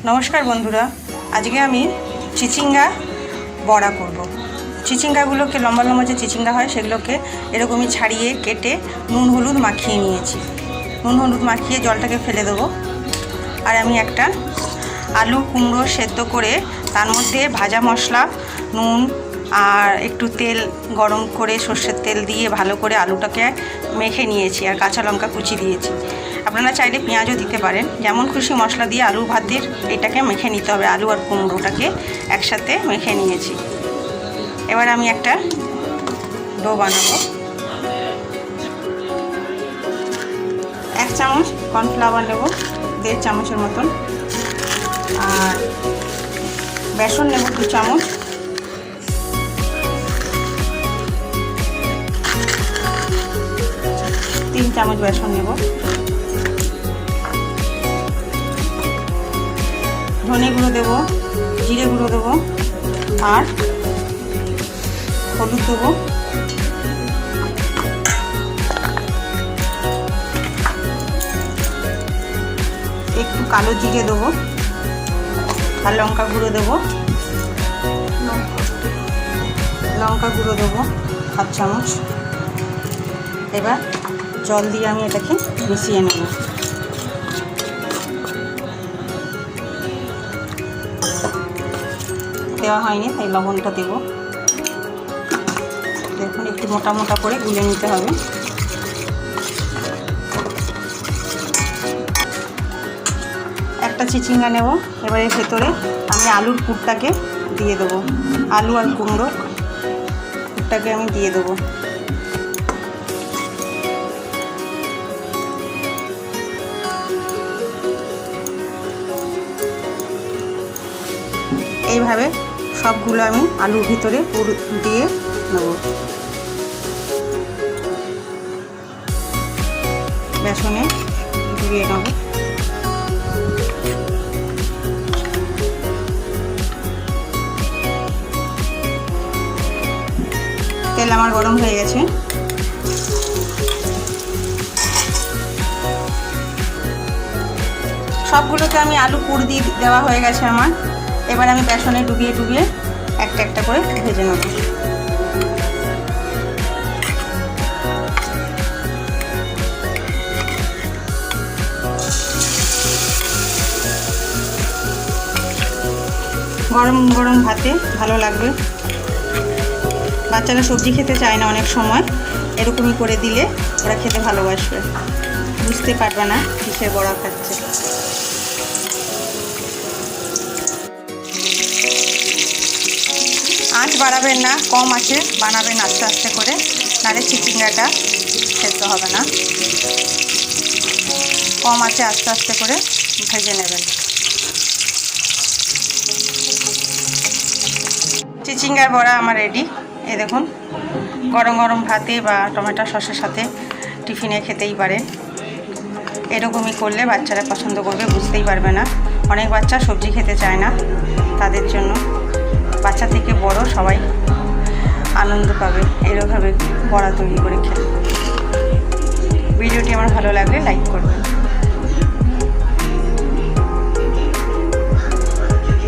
নমস্কার বন্ধুরা, আজকে আমি চিচিঙ্গা বড়া করব। চিচিঙ্গাগুলোকে লম্বা লম্বা যে চিচিঙ্গা হয় সেগুলোকে এরকমই ছাড়িয়ে কেটে নুন হলুদ মাখিয়ে নিয়েছি। নুন হলুদ মাখিয়ে জলটাকে ফেলে দেবো। আর আমি একটা আলু কুমড়ো সেদ্ধ করে তার মধ্যে ভাজা মশলা, নুন আর একটু তেল গরম করে সর্ষের তেল দিয়ে ভালো করে আলুটাকে মেখে নিয়েছি আর কাঁচা লঙ্কা কুচি দিয়েছি। আপনারা চাইলে পেঁয়াজও দিতে পারেন। যেমন খুশি মশলা দিয়ে আলু ভাতের এটাকে মেখে নিতে হবে। আলু আর কুমড়োটাকে একসাথে মেখে নিয়েছি। এবার আমি একটা ডো বানাবো। 1 চামচ কর্নফ্লাওয়ার নেব, 1.5 চামচের মতন। আর বেসন নেব 2 চামচ। তিন চামচ বেসন নেব। ধনে গুঁড়ো দেবো, জিরে গুঁড়ো দেবো আর হলুদ দেবো। একটু কালো জিরে দেবো আর লঙ্কা গুঁড়ো দেবো। লঙ্কা গুঁড়ো দেবো 1/2 চামচ। এবার জল দিয়ে আমি এটাকে মিশিয়ে নেব। দেওয়া হয়নি তাই লবণটা দেব। দেখুন একটু মোটা মোটা করে গুলে নিতে হবে। একটা চিচিঙ্গা নেব। এবার এর ভেতরে আমি আলুর পুরটাকে দিয়ে দেবো। আলু আর কুমড়ো পুরটাকে আমি দিয়ে দেবো। এইভাবে সবগুলো আমি আলুর ভিতরে পুর দিয়ে নেব। বেসনে দিয়ে নেব। তেল আমার গরম হয়ে গেছে। সবগুলোকে আমি আলু পুর দিয়ে দেওয়া হয়ে গেছে আমার। এবার আমি বেসনে ডুবিয়ে ডুবিয়ে একটা একটা করে ভেজে নেব। গরম গরম ভাতে ভালো লাগবে। বাচ্চারা সবজি খেতে চায় না অনেক সময়, এরকমই করে দিলে ওরা খেতে ভালোবাসবে। বুঝতে পারবে না কিসের বড়া খাচ্ছে। আঁচ বাড়াবেন না, কম আঁচে বানাবেন আস্তে আস্তে করে, নাহলে চিচিঙ্গাটা সেদ্ধ হবে না। কম আঁচে আস্তে আস্তে করে ভেজে নেবেন। চিচিঙ্গার বড়া আমার রেডি। এই দেখুন, গরম গরম ভাতে বা টমেটো সসের সাথে টিফিনে খেতেই পারেন। এরকমই করলে বাচ্চারা পছন্দ করবে, বুঝতেই পারবে না। অনেক বাচ্চা সবজি খেতে চায় না, তাদের জন্য বাচ্চা থেকে বড় সবাই আনন্দ পাবে এরকমভাবে বড়া তৈরি করে খেলে। ভিডিওটি আমার ভালো লাগলে লাইক করবেন।